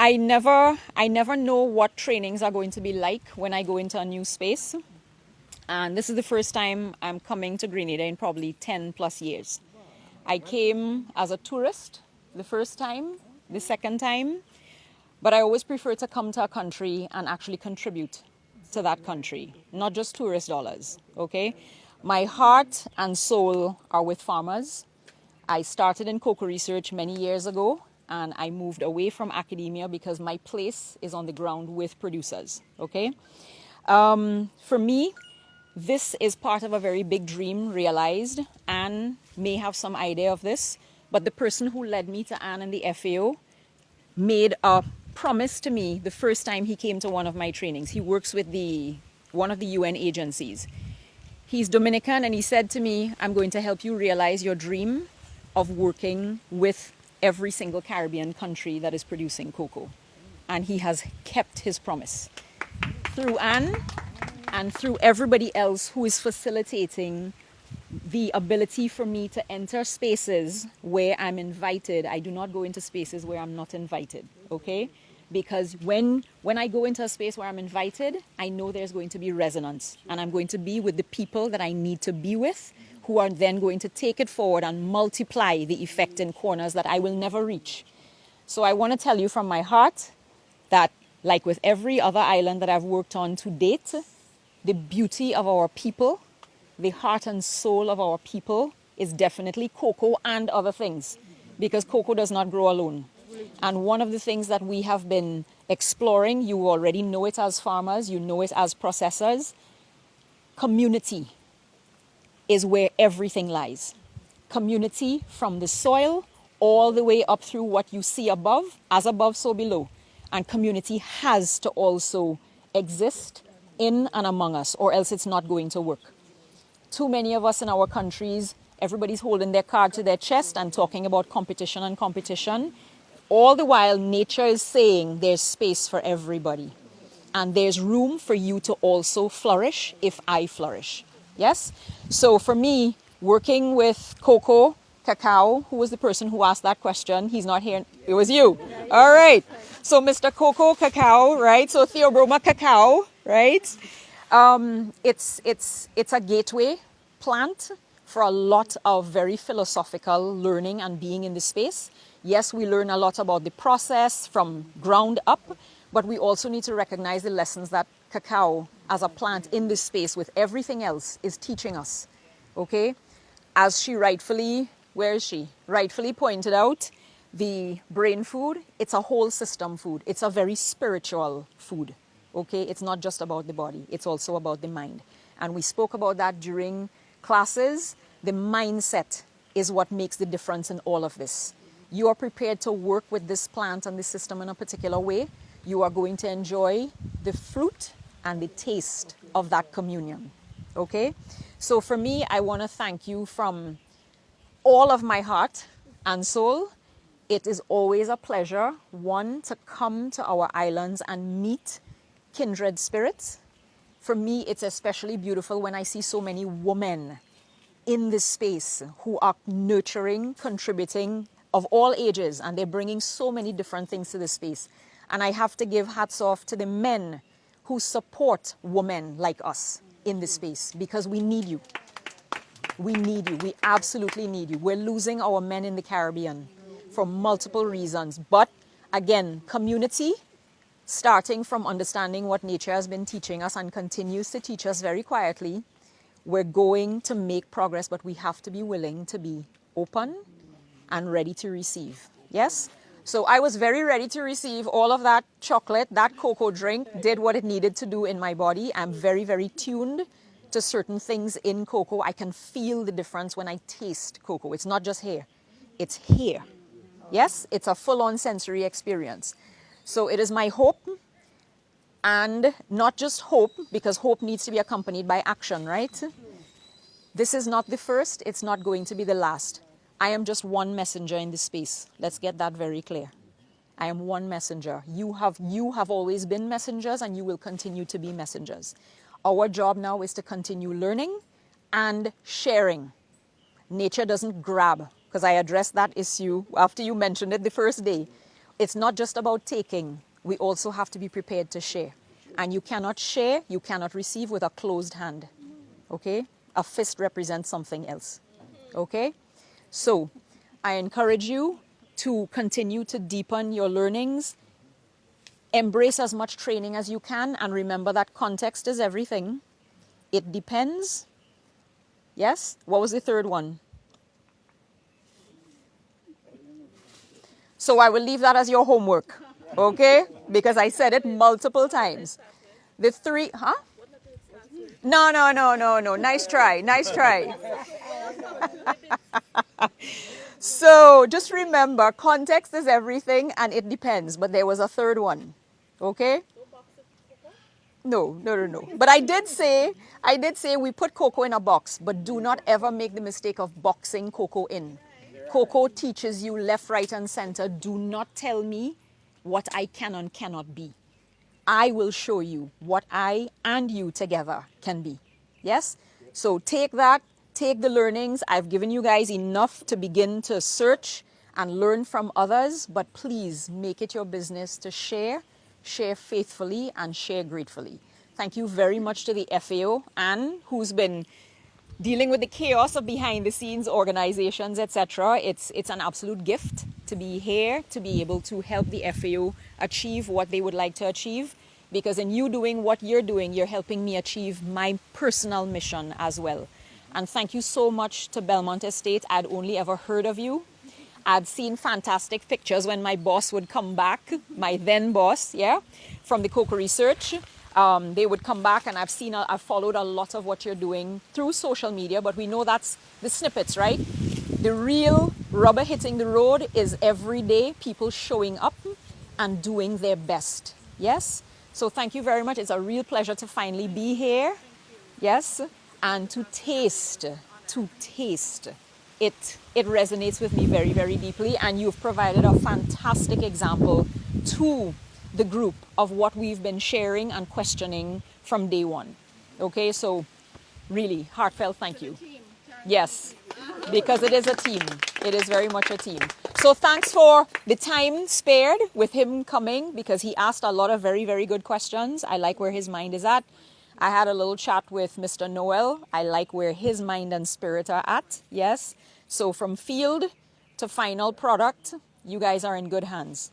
I never know what trainings are going to be like when I go into a new space. And this is the first time I'm coming to Grenada in probably 10 plus years. I came as a tourist the first time, the second time, but I always prefer to come to a country and actually contribute to that country, not just tourist dollars, okay? My heart and soul are with farmers. I started in cocoa research many years ago, and I moved away from academia because my place is on the ground with producers, okay? For me, this is part of a very big dream realized. Anne may have some idea of this, but the person who led me to Anne and the FAO made a promise to me the first time he came to one of my trainings. He works with one of the UN agencies. He's Dominican, and he said to me, I'm going to help you realize your dream of working with every single Caribbean country that is producing cocoa. And he has kept his promise. Through Anne and through everybody else who is facilitating the ability for me to enter spaces where I'm invited. I do not go into spaces where I'm not invited, okay? Because when I go into a space where I'm invited, I know there's going to be resonance, and I'm going to be with the people that I need to be with, who are then going to take it forward and multiply the effect in corners that I will never reach. So I want to tell you from my heart that, like with every other island that I've worked on to date, the beauty of our people, the heart and soul of our people is definitely cocoa and other things, because cocoa does not grow alone. And one of the things that we have been exploring, you already know it as farmers, you know it as processors, community is where everything lies. Community from the soil all the way up through what you see above, as above, so below. And community has to also exist in and among us, or else it's not going to work. Too many of us in our countries, everybody's holding their card to their chest and talking about competition and competition. All the while, nature is saying there's space for everybody. And there's room for you to also flourish if I flourish. Yes? So for me, working with cocoa, cacao, who was the person who asked that question? He's not here. It was you. All right. So Mr. Cocoa, cacao, right? So Theobroma cacao, right? It's a gateway plant for a lot of very philosophical learning and being in the space. Yes, we learn a lot about the process from ground up, but we also need to recognize the lessons that cacao as a plant in this space with everything else is teaching us, okay? As she rightfully, where is she? Rightfully pointed out, the brain food, it's a whole system food. It's a very spiritual food, okay? It's not just about the body, it's also about the mind. And we spoke about that during classes. The mindset is what makes the difference in all of this. You are prepared to work with this plant and the system in a particular way, you are going to enjoy the fruit and the taste of that communion, okay? So for me, I want to thank you from all of my heart and soul. It is always a pleasure, one, to come to our islands and meet kindred spirits. For me, it's especially beautiful when I see so many women in this space who are nurturing, contributing of all ages, and they're bringing so many different things to the space. And I have to give hats off to the men who support women like us in this space, because we need you. We need you. We absolutely need you. We're losing our men in the Caribbean for multiple reasons. But again, community, starting from understanding what nature has been teaching us and continues to teach us very quietly, we're going to make progress, but we have to be willing to be open and ready to receive. Yes? So I was very ready to receive all of that chocolate. That cocoa drink did what it needed to do in my body. I'm very, very tuned to certain things in cocoa. I can feel the difference when I taste cocoa. It's not just here. It's here. Yes? It's a full-on sensory experience. So it is my hope, and not just hope, because hope needs to be accompanied by action, right? This is not the first. It's not going to be the last. I am just one messenger in this space. Let's get that very clear. I am one messenger. You have always been messengers, and you will continue to be messengers. Our job now is to continue learning and sharing. Nature doesn't grab, because I addressed that issue after you mentioned it the first day. It's not just about taking. We also have to be prepared to share. And you cannot share, you cannot receive with a closed hand. Okay? A fist represents something else. Okay? So, I encourage you to continue to deepen your learnings. Embrace as much training as you can, and remember that context is everything. It depends. Yes? What was the third one? So I will leave that as your homework, okay? Because I said it multiple times. The three, huh? No. Nice try, nice try. So just remember, context is everything and it depends. But there was a third one, okay? No. But I did say we put cocoa in a box, but do not ever make the mistake of boxing cocoa in. Cocoa teaches you left, right, and center. Do not tell me what I can and cannot be. I will show you what I and you together can be. Yes? So take that, take the learnings. I've given you guys enough to begin to search and learn from others, but please make it your business to share faithfully, and share gratefully. Thank you very much to the FAO, Anne, who's been dealing with the chaos of behind the scenes organizations, etc. It's an absolute gift to be here, to be able to help the FAO achieve what they would like to achieve. Because in you doing what you're doing, you're helping me achieve my personal mission as well. And thank you so much to Belmont Estate. I'd only ever heard of you. I'd seen fantastic pictures when my boss would come back, my then boss, from the cocoa research. They would come back, and I've followed a lot of what you're doing through social media, but we know that's the snippets, right? The real rubber hitting the road is every day people showing up and doing their best. Yes? So thank you very much. It's a real pleasure to finally be here. Yes? And to taste. It resonates with me very, very deeply, and you've provided a fantastic example to the group of what we've been sharing and questioning from day one. Okay, so really heartfelt thank you. Yes, because it is a team. It is very much a team. So thanks for the time spared with him coming, because he asked a lot of very, very good questions. I like where his mind is at. I had a little chat with Mr. Noel. I like where his mind and spirit are at. Yes. So from field to final product, you guys are in good hands.